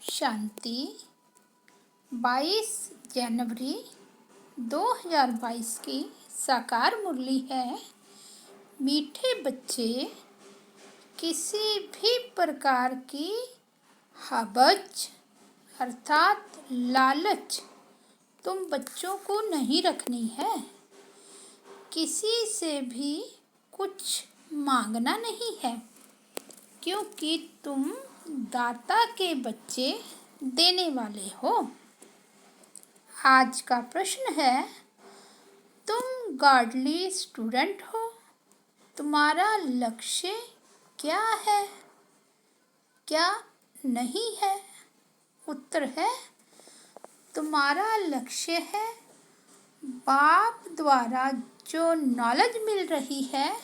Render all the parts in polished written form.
शांति 22 जनवरी 2022 की साकार मुरली है। मीठे बच्चे, किसी भी प्रकार की हवस अर्थात लालच तुम बच्चों को नहीं रखनी है। किसी से भी कुछ मांगना नहीं है, क्योंकि तुम दाता के बच्चे देने वाले हो। आज का प्रश्न है, तुम गॉडली स्टूडेंट हो, तुम्हारा लक्ष्य क्या है, क्या नहीं है? उत्तर है, तुम्हारा लक्ष्य है बाप द्वारा जो नॉलेज मिल रही है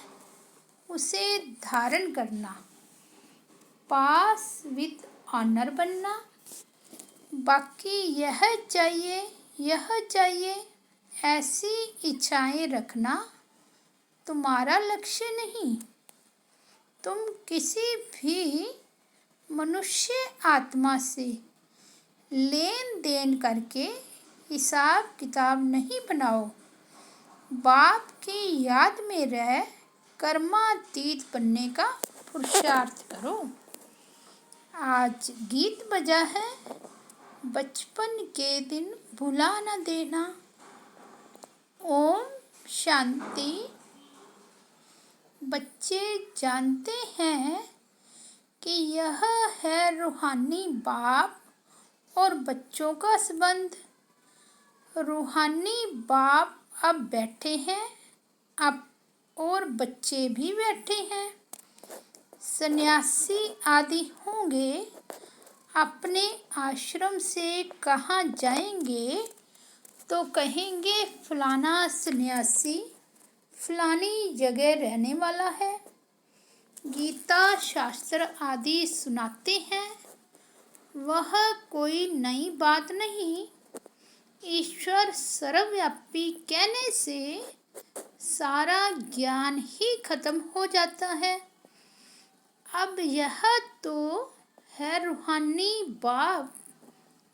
उसे धारण करना, पास विद ऑनर बनना। बाकी यह चाहिए ऐसी इच्छाएं रखना तुम्हारा लक्ष्य नहीं। तुम किसी भी मनुष्य आत्मा से लेन देन करके हिसाब किताब नहीं बनाओ। बाप की याद में रह कर्मातीत बनने का पुरुषार्थ करो। आज गीत बजा है, बचपन के दिन भुला न देना। ओम शांति। बच्चे जानते हैं कि यह है रूहानी बाप और बच्चों का संबंध। रूहानी बाप अब बैठे हैं, अब और बच्चे भी बैठे हैं। सन्यासी आदि होंगे, अपने आश्रम से कहाँ जाएंगे तो कहेंगे फलाना सन्यासी फलानी जगह रहने वाला है। गीता शास्त्र आदि सुनाते हैं, वह कोई नई बात नहीं। ईश्वर सर्वव्यापी कहने से सारा ज्ञान ही खत्म हो जाता है। अब यह तो है रूहानी बाप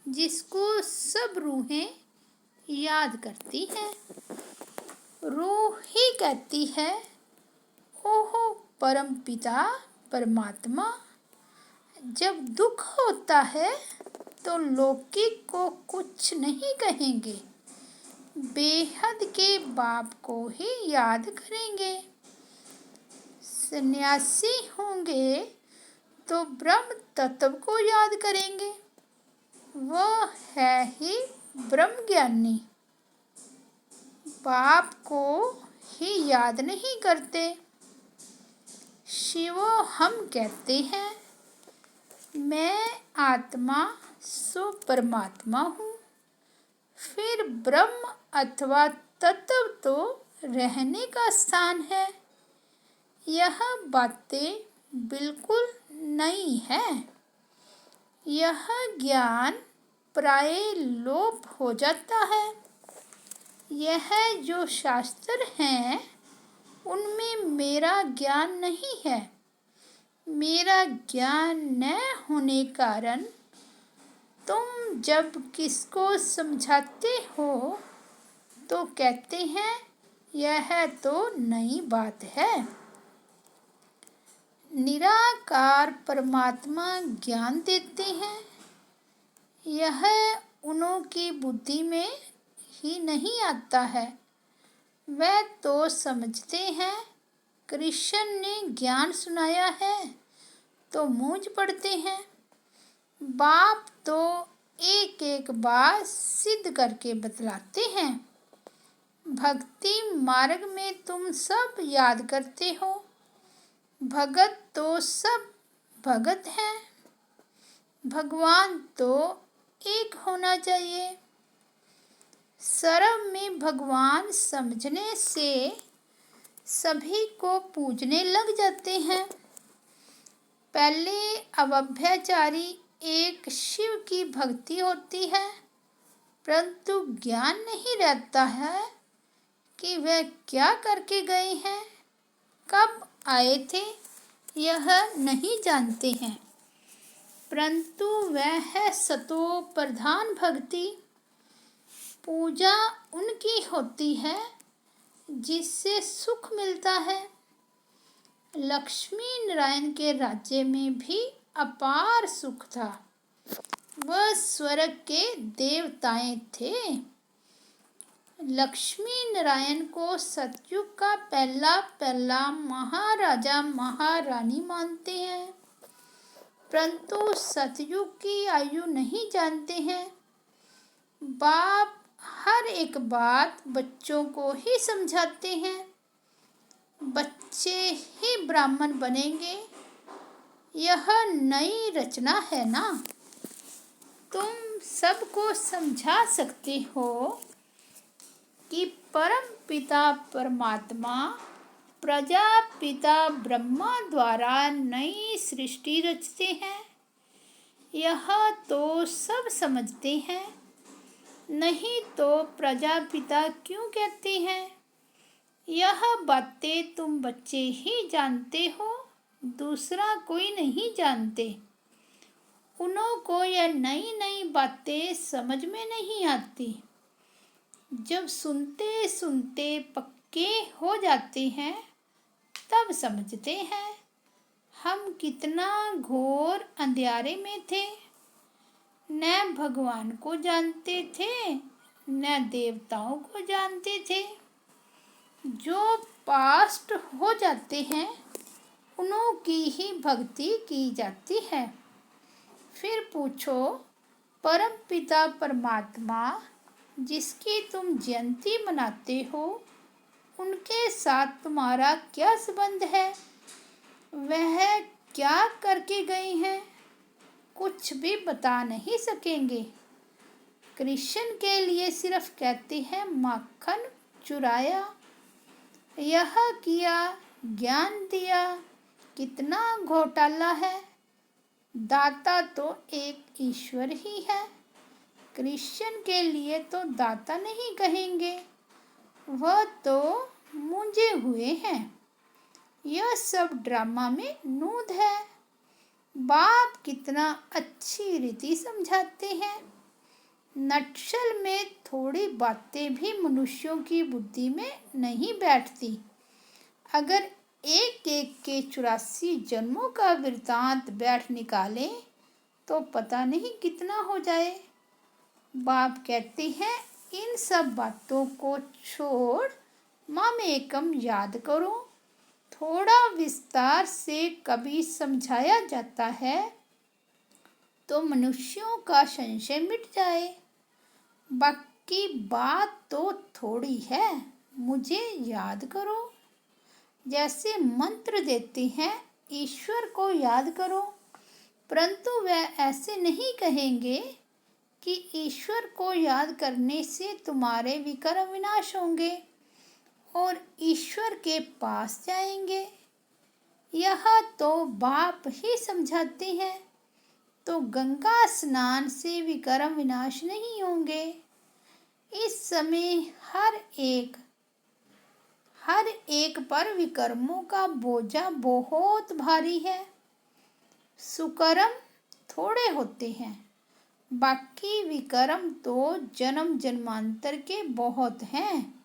जिसको सब रूहें याद करती हैं। रूह ही कहती है, ओहो परम पिता परमात्मा। जब दुख होता है तो लौकिक को कुछ नहीं कहेंगे, बेहद के बाप को ही याद करेंगे। सन्यासी होंगे तो ब्रह्म तत्व को याद करेंगे, वह है ही ब्रह्म ज्ञानी। बाप को ही याद नहीं करते। शिवो हम कहते हैं, मैं आत्मा सो परमात्मा हूँ। फिर ब्रह्म अथवा तत्व तो रहने का स्थान है। यह बातें बिल्कुल नई है। यह ज्ञान प्राय लोप हो जाता है। यह जो शास्त्र हैं उनमें मेरा ज्ञान नहीं है। मेरा ज्ञान न होने कारण तुम जब किसको समझाते हो तो कहते हैं यह तो नई बात है। निराकार परमात्मा ज्ञान देते हैं, यह उन्हों की बुद्धि में ही नहीं आता है। वह तो समझते हैं कृष्ण ने ज्ञान सुनाया है तो मूंझ पड़ते हैं। बाप तो एक एक बात सिद्ध करके बतलाते हैं। भक्ति मार्ग में तुम सब याद करते हो, भगत तो सब भगत हैं। भगवान तो एक होना चाहिए। सर्व में भगवान समझने से सभी को पूजने लग जाते हैं। पहले अव्यभिचारी एक शिव की भक्ति होती है, परंतु ज्ञान नहीं रहता है कि वह क्या करके गए हैं, कब आए थे, यह नहीं जानते हैं। परंतु वह है सतो प्रधान भक्ति। पूजा उनकी होती है जिससे सुख मिलता है। लक्ष्मी नारायण के राज्य में भी अपार सुख था। वह स्वर्ग के देवताएं थे। लक्ष्मी नारायण को सतयुग का पहला महाराजा महारानी मानते हैं, परंतु सतयुग की आयु नहीं जानते हैं। बाप हर एक बात बच्चों को ही समझाते हैं। बच्चे ही ब्राह्मण बनेंगे, यह नई रचना है ना। तुम सबको समझा सकते हो कि परम पिता परमात्मा प्रजापिता ब्रह्मा द्वारा नई सृष्टि रचते हैं। यह तो सब समझते हैं, नहीं तो प्रजापिता क्यों कहते हैं। यह बातें तुम बच्चे ही जानते हो, दूसरा कोई नहीं जानते। उन्हों को यह नई नई बातें समझ में नहीं आती। जब सुनते सुनते पक्के हो जाते हैं तब समझते हैं हम कितना घोर अंधियारे में थे। न भगवान को जानते थे, न देवताओं को जानते थे। जो पास्ट हो जाते हैं उन्हों की ही भक्ति की जाती है। फिर पूछो, परम पिता परमात्मा जिसकी तुम जयंती मनाते हो, उनके साथ तुम्हारा क्या संबंध है? वह क्या करके गए हैं? कुछ भी बता नहीं सकेंगे। कृष्ण के लिए सिर्फ कहते हैं माखन चुराया, यह किया, ज्ञान दिया। कितना घोटाला है। दाता तो एक ईश्वर ही है। कृष्ण के लिए तो दाता नहीं कहेंगे, वह तो मूंझे हुए हैं। यह सब ड्रामा में नूद है। बाप कितना अच्छी रीति समझाते हैं। नक्शल में थोड़ी बातें भी मनुष्यों की बुद्धि में नहीं बैठती। अगर एक एक के 84 जन्मों का वृत्तांत बैठ निकाले तो पता नहीं कितना हो जाए। बाप कहते हैं इन सब बातों को छोड़ माम एकम याद करो। थोड़ा विस्तार से कभी समझाया जाता है तो मनुष्यों का संशय मिट जाए। बाकी बात तो थोड़ी है, मुझे याद करो। जैसे मंत्र देते हैं ईश्वर को याद करो, परंतु वह ऐसे नहीं कहेंगे कि ईश्वर को याद करने से तुम्हारे विकर्म विनाश होंगे और ईश्वर के पास जाएंगे। यह तो बाप ही समझाते हैं। तो गंगा स्नान से विकर्म विनाश नहीं होंगे। इस समय हर एक पर विकर्मों का बोझा बहुत भारी है। सुकर्म थोड़े होते हैं, बाकी विकर्म तो जन्म जन्मांतर के बहुत हैं।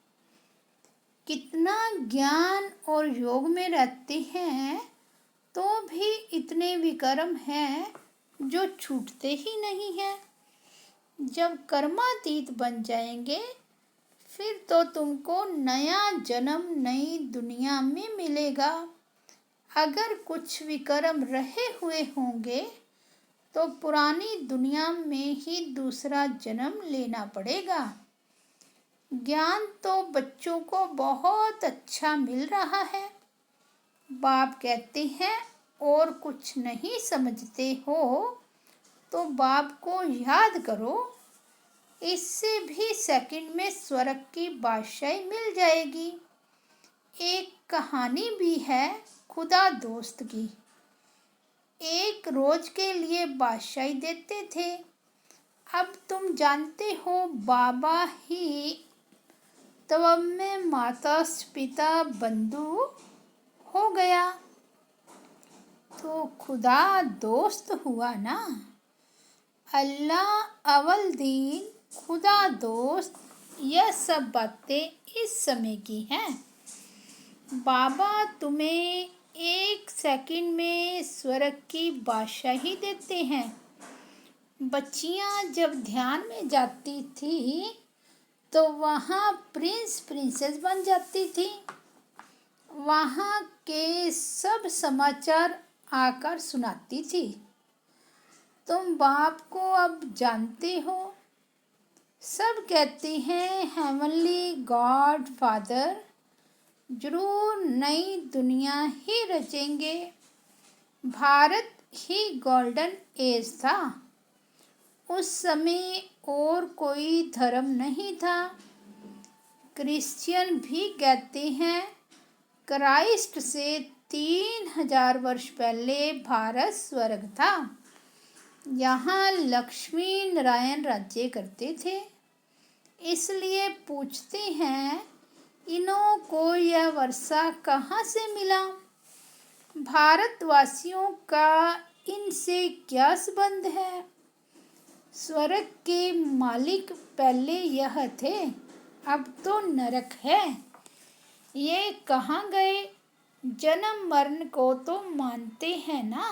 कितना ज्ञान और योग में रहते हैं तो भी इतने विकर्म हैं जो छूटते ही नहीं हैं। जब कर्मातीत बन जाएंगे फिर तो तुमको नया जन्म नई दुनिया में मिलेगा। अगर कुछ विकर्म रहे हुए होंगे तो पुरानी दुनिया में ही दूसरा जन्म लेना पड़ेगा। ज्ञान तो बच्चों को बहुत अच्छा मिल रहा है। बाप कहते हैं और कुछ नहीं समझते हो तो बाप को याद करो। इससे भी सेकंड में स्वर्ग की बादशाही मिल जाएगी। एक कहानी भी है खुदा दोस्त की। एक रोज के लिए बादशाही देते थे। अब तुम जानते हो बाबा ही तब में माता पिता बंधु हो गया। तो खुदा दोस्त हुआ ना। अल्लाह अव्वल दीन खुदा दोस्त, यह सब बातें इस समय की हैं। बाबा तुम्हें 1 सेकंड में स्वर्ग की बादशाही देते हैं। बच्चियां जब ध्यान में जाती थी तो वहाँ प्रिंस प्रिंसेस बन जाती थी। वहाँ के सब समाचार आकर सुनाती थी। तुम बाप को अब जानते हो। सब कहते हैं हेवनली गॉड फादर जरूर नई दुनिया ही रचेंगे। भारत ही गोल्डन एज था। उस समय और कोई धर्म नहीं था। क्रिश्चियन भी कहते हैं क्राइस्ट से 3000 वर्ष पहले भारत स्वर्ग था। यहाँ लक्ष्मी नारायण राज्य करते थे। इसलिए पूछते हैं इन्हों को यह वर्षा कहाँ से मिला। भारतवासियों का इनसे क्या संबंध है। स्वर्ग के मालिक पहले यह थे, अब तो नरक है। ये कहाँ गए। जन्म मरण को तो मानते हैं ना।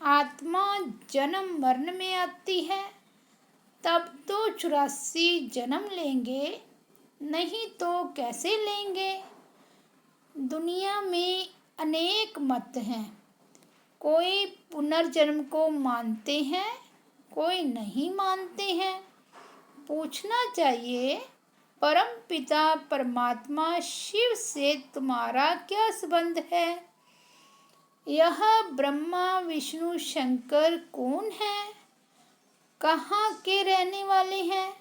आत्मा जन्म मरण में आती है, तब तो 84 जन्म लेंगे, नहीं तो कैसे लेंगे। दुनिया में अनेक मत हैं। कोई पुनर्जन्म को मानते हैं, कोई नहीं मानते हैं। पूछना चाहिए परम पिता परमात्मा शिव से तुम्हारा क्या संबंध है। यह ब्रह्मा विष्णु शंकर कौन है, कहाँ के रहने वाले हैं।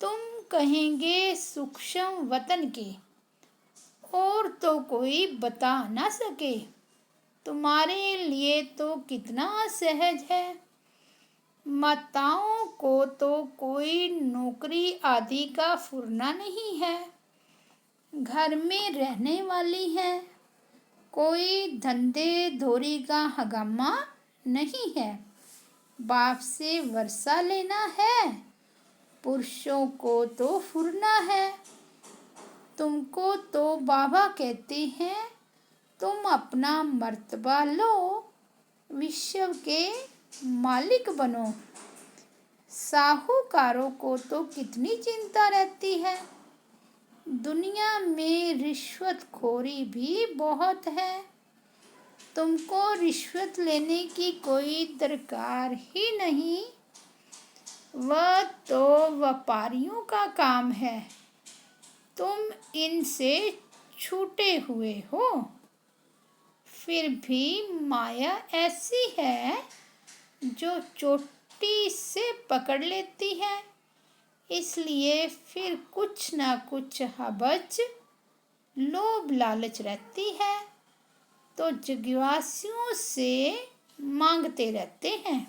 तुम कहेंगे सूक्ष्म वतन के, और तो कोई बता ना सके। तुम्हारे लिए तो कितना सहज है। माताओं को तो कोई नौकरी आदि का फुरना नहीं है। घर में रहने वाली है, कोई धंधे धोरी का हंगामा नहीं है। बाप से वर्षा लेना है, पुरुषों को तो फुरना है। तुमको तो बाबा कहते हैं तुम अपना मर्तबा लो, विश्व के मालिक बनो। साहूकारों को तो कितनी चिंता रहती है। दुनिया में रिश्वतखोरी भी बहुत है। तुमको रिश्वत लेने की कोई दरकार ही नहीं। वह तो व्यापारियों का काम है। तुम इनसे छूटे हुए हो। फिर भी माया ऐसी है जो चोटी से पकड़ लेती है। इसलिए फिर कुछ ना कुछ हबच लोभ लालच रहती है, तो जगवासियों से मांगते रहते हैं।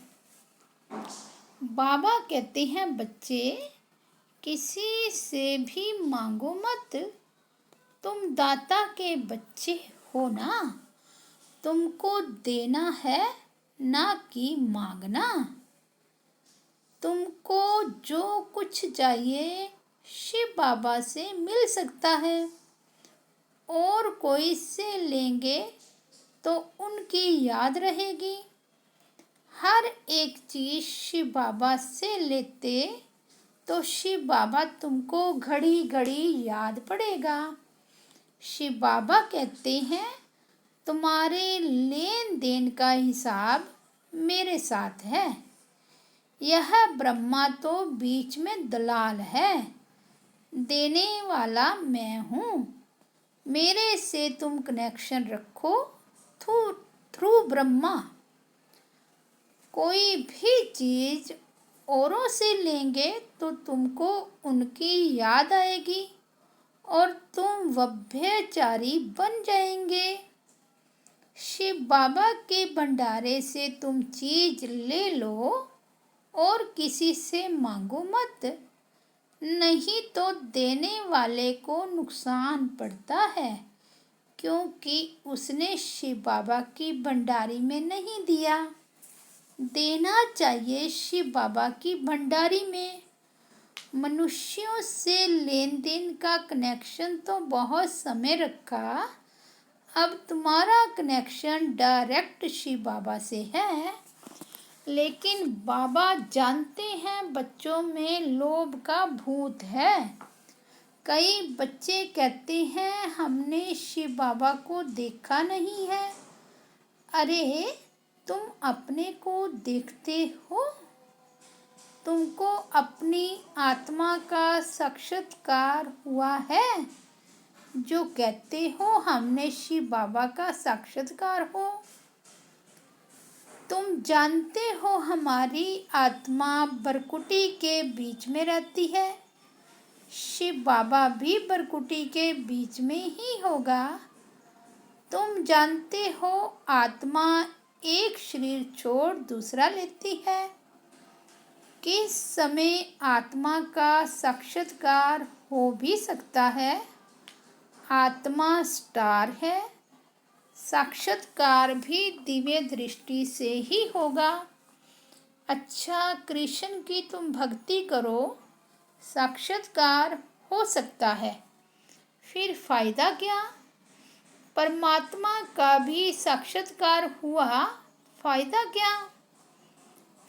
बाबा कहते हैं बच्चे किसी से भी मांगो मत। तुम दाता के बच्चे हो ना। तुमको देना है ना कि मांगना। तुमको जो कुछ चाहिए शिव बाबा से मिल सकता है, और कोई से लेंगे तो उनकी याद रहेगी। हर एक चीज़ शिव बाबा से लेते तो शिव बाबा तुमको घड़ी घड़ी याद पड़ेगा। शिव बाबा कहते हैं तुम्हारे लेन देन का हिसाब मेरे साथ है। यह ब्रह्मा तो बीच में दलाल है, देने वाला मैं हूँ। मेरे से तुम कनेक्शन रखो थ्रू ब्रह्मा। कोई भी चीज़ औरों से लेंगे तो तुमको उनकी याद आएगी और तुम व्यभिचारी बन जाएंगे। शिव बाबा के भंडारे से तुम चीज ले लो और किसी से मांगो मत, नहीं तो देने वाले को नुकसान पड़ता है, क्योंकि उसने शिव बाबा की भंडारी में नहीं दिया। देना चाहिए शिव बाबा की भंडारी में। मनुष्यों से लेन देन का कनेक्शन तो बहुत समय रखा, अब तुम्हारा कनेक्शन डायरेक्ट शिव बाबा से है। लेकिन बाबा जानते हैं बच्चों में लोभ का भूत है। कई बच्चे कहते हैं हमने शिव बाबा को देखा नहीं है। अरे तुम अपने को देखते हो? तुमको अपनी आत्मा का साक्षात्कार हुआ है जो कहते हो हमने शिव बाबा का साक्षात्कार हो? तुम जानते हो हमारी आत्मा बरकुटी के बीच में रहती है। शिव बाबा भी बरकुटी के बीच में ही होगा। तुम जानते हो आत्मा एक शरीर छोड़ दूसरा लेती है। किस समय आत्मा का साक्षात्कार हो भी सकता है। आत्मा स्टार है, साक्षात्कार भी दिव्य दृष्टि से ही होगा। अच्छा, कृष्ण की तुम भक्ति करो, साक्षात्कार हो सकता है, फिर फायदा क्या? परमात्मा का भी साक्षात्कार हुआ, फायदा क्या?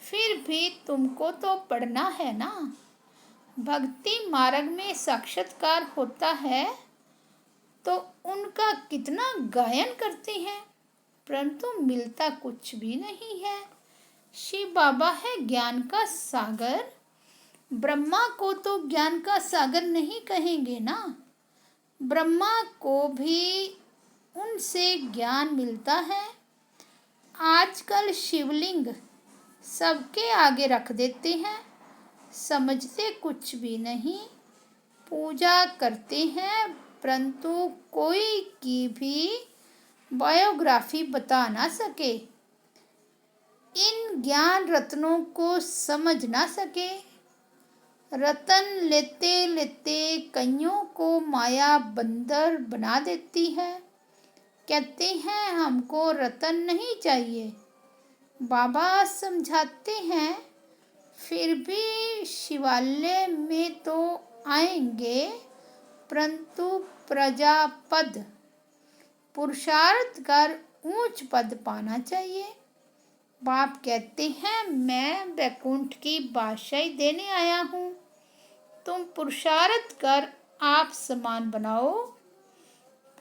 फिर भी तुमको तो पढ़ना है ना। भक्ति मार्ग में साक्षात्कार होता है तो उनका कितना गायन करते हैं, परंतु मिलता कुछ भी नहीं है। शिव बाबा है ज्ञान का सागर, ब्रह्मा को तो ज्ञान का सागर नहीं कहेंगे ना। ब्रह्मा को भी उनसे ज्ञान मिलता है। आजकल शिवलिंग सबके आगे रख देते हैं, समझते कुछ भी नहीं। पूजा करते हैं परंतु कोई की भी बायोग्राफी बता ना सके, इन ज्ञान रत्नों को समझ ना सके। रतन लेते लेते कईयों को माया बंदर बना देती है। कहते हैं हमको रतन नहीं चाहिए। बाबा समझाते हैं फिर भी शिवालय में तो आएंगे, परंतु प्रजापद पुरुषार्थ कर ऊंच पद पाना चाहिए। बाप कहते हैं मैं वैकुंठ की बादशाही देने आया हूँ, तुम पुरुषार्थ कर आप समान बनाओ।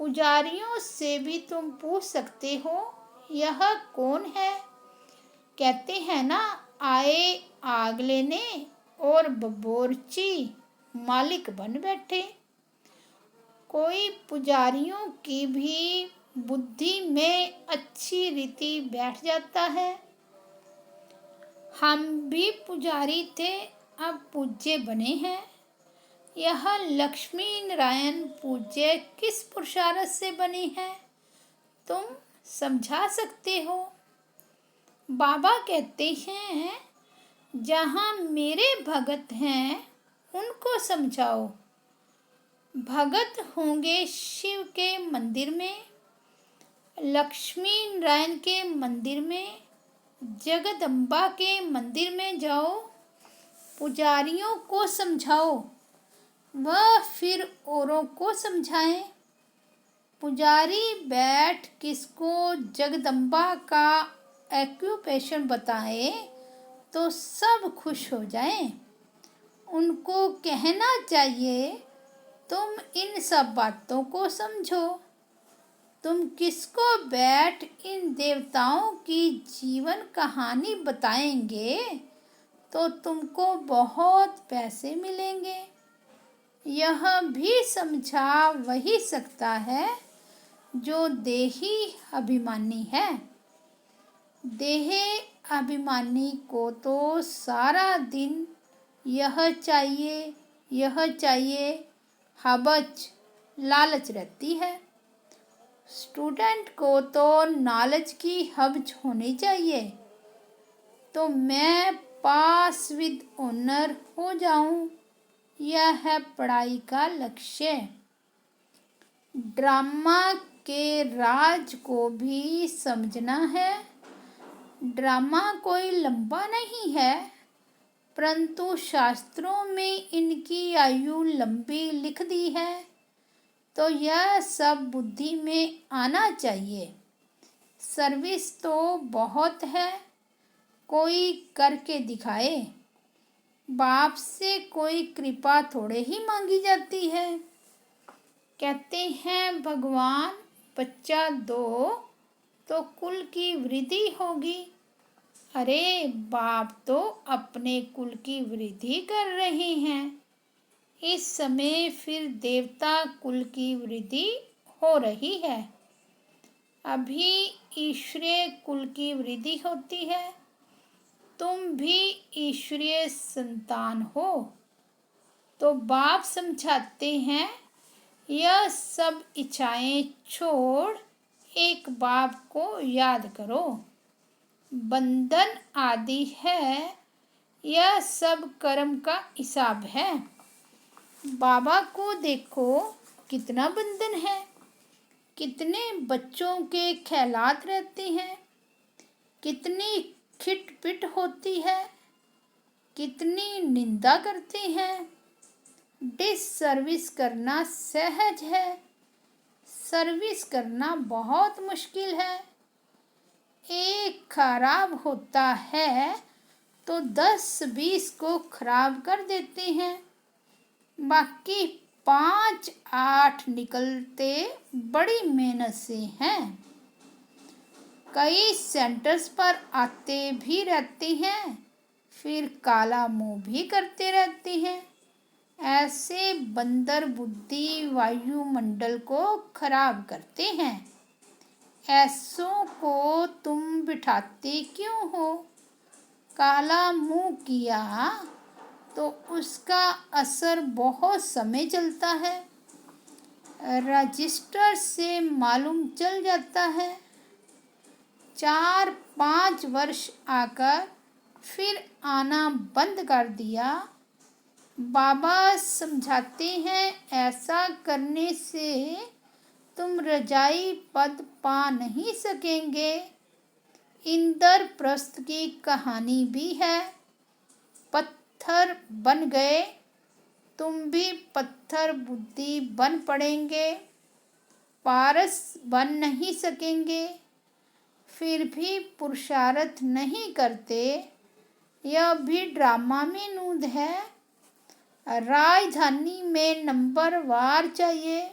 पुजारियों से भी तुम पूछ सकते हो यह कौन है। कहते हैं ना आए आग लेने और बबोरची मालिक बन बैठे। कोई पुजारियों की भी बुद्धि में अच्छी रीति बैठ जाता है। हम भी पुजारी थे, अब पूज्य बने हैं। यह लक्ष्मी नारायण पूज्य किस पुरुषार्थ से बने हैं, तुम समझा सकते हो? बाबा कहते हैं जहाँ मेरे भगत हैं उनको समझाओ। भगत होंगे शिव के मंदिर में, लक्ष्मी नारायण के मंदिर में, जगदम्बा के मंदिर में जाओ। पुजारियों को समझाओ, वह फिर औरों को समझाएं। पुजारी बैठ किसको जगदम्बा का एक्यूपेशन बताए तो सब खुश हो जाएं। उनको कहना चाहिए तुम इन सब बातों को समझो। तुम किसको बैठ इन देवताओं की जीवन कहानी बताएंगे तो तुमको बहुत पैसे मिलेंगे। यह भी समझा वही सकता है जो देही अभिमानी है। देह अभिमानी को तो सारा दिन यह चाहिए हबच लालच रहती है। स्टूडेंट को तो नॉलेज की हबच होनी चाहिए तो मैं पास विद ऑनर हो जाऊं, यह है पढ़ाई का लक्ष्य। ड्रामा के राज को भी समझना है। ड्रामा कोई लंबा नहीं है, परंतु शास्त्रों में इनकी आयु लंबी लिख दी है, तो यह सब बुद्धि में आना चाहिए। सर्विस तो बहुत है, कोई करके दिखाए। बाप से कोई कृपा थोड़े ही मांगी जाती है। कहते हैं भगवान बच्चा दो तो कुल की वृद्धि होगी। अरे बाप तो अपने कुल की वृद्धि कर रहे हैं, इस समय फिर देवता कुल की वृद्धि हो रही है। अभी ईश्वरीय कुल की वृद्धि होती है। तुम भी ईश्वरीय संतान हो। तो बाप समझाते हैं, यह सब इच्छाएं छोड़ एक बाप को याद करो। बंधन आदि है, यह सब कर्म का हिसाब है। बाबा को देखो कितना बंधन है, कितने बच्चों के ख्यालात रहते हैं, कितनी खिटपिट होती है, कितनी निंदा करते हैं। डिसर्विस करना सहज है, सर्विस करना बहुत मुश्किल है। एक खराब होता है तो 10-20 को खराब कर देते हैं, बाकी 5-8 निकलते बड़ी मेहनत से हैं। कई सेंटर्स पर आते भी रहते हैं, फिर काला मुंह भी करते रहते हैं। ऐसे बंदर बुद्धि वायुमंडल को खराब करते हैं। ऐसों को तुम बिठाते क्यों हो? काला मुंह किया तो उसका असर बहुत समय चलता है, रजिस्टर से मालूम चल जाता है। 4-5 वर्ष आकर फिर आना बंद कर दिया। बाबा समझाते हैं, ऐसा करने से तुम रजाई पद पा नहीं सकेंगे। इंद्रप्रस्थ की कहानी भी है। पत्थर बन गए, तुम भी पत्थर बुद्धि बन पड़ेंगे, पारस बन नहीं सकेंगे। फिर भी पुरुषार्थ नहीं करते, यह भी ड्रामा में नूद है। राजधानी में नंबर वार चाहिए,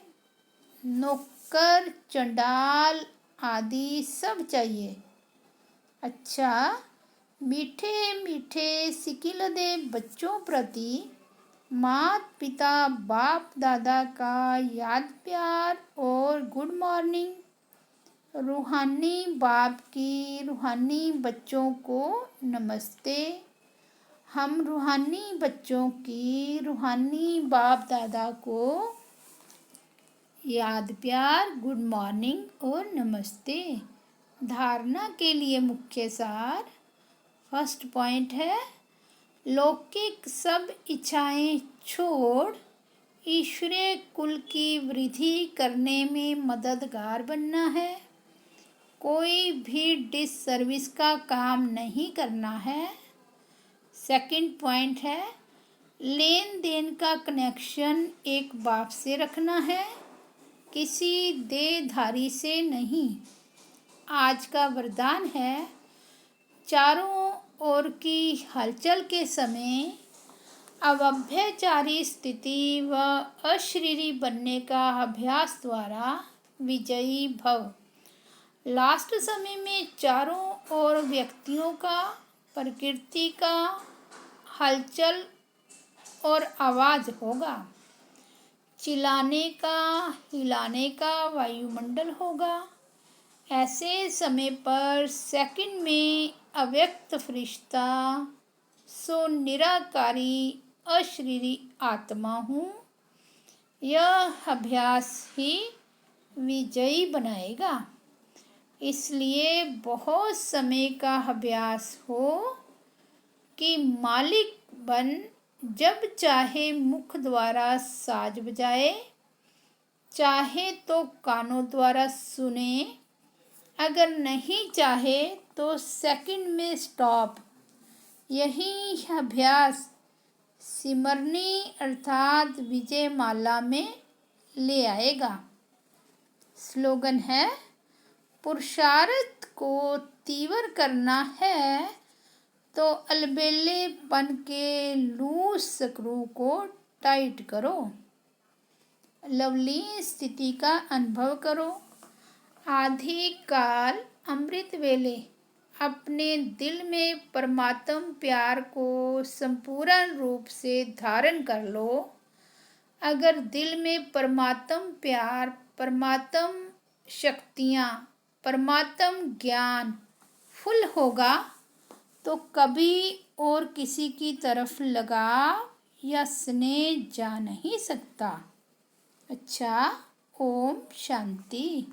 नौकर चंडाल आदि सब चाहिए। अच्छा, मीठे मीठे सिकिल दे बच्चों प्रति माता पिता बाप दादा का याद प्यार और गुड मॉर्निंग। रूहानी बाप की रूहानी बच्चों को नमस्ते। हम रूहानी बच्चों की रूहानी बाप दादा को याद प्यार, गुड मॉर्निंग और नमस्ते। धारणा के लिए मुख्य सार। फर्स्ट पॉइंट है, लौकिक सब इच्छाएं छोड़ ईश्वरीय कुल की वृद्धि करने में मददगार बनना है। कोई भी डिसर्विस का काम नहीं करना है। सेकंड पॉइंट है, लेन देन का कनेक्शन एक बाप से रखना है, किसी देहधारी से नहीं। आज का वरदान है, चारों ओर की हलचल के समय अव्यभिचारी स्थिति व अशरीरी बनने का अभ्यास द्वारा विजयी भव। लास्ट समय में चारों ओर व्यक्तियों का, प्रकृति का हलचल और आवाज होगा, चिल्लाने का, हिलाने का वायुमंडल होगा। ऐसे समय पर सेकंड में अव्यक्त फरिश्ता सो निराकारी अशरीरी आत्मा हूँ, यह अभ्यास ही विजयी बनाएगा। इसलिए बहुत समय का अभ्यास हो कि मालिक बन जब चाहे मुख द्वारा साज बजाए, चाहे तो कानों द्वारा सुने, अगर नहीं चाहे तो सेकंड में स्टॉप। यही अभ्यास सिमरनी अर्थात विजय माला में ले आएगा। स्लोगन है, पुरुषार्थ को तीव्र करना है तो अलबेलेपन के लूज स्क्रू को टाइट करो। लवली स्थिति का अनुभव करो। आधि काल अमृत वेले अपने दिल में परमात्म प्यार को संपूर्ण रूप से धारण कर लो। अगर दिल में परमात्म प्यार, परमात्म शक्तियाँ, परमात्म ज्ञान फुल होगा तो कभी और किसी की तरफ लगाव या स्नेह जा नहीं सकता। अच्छा, ओम शांति।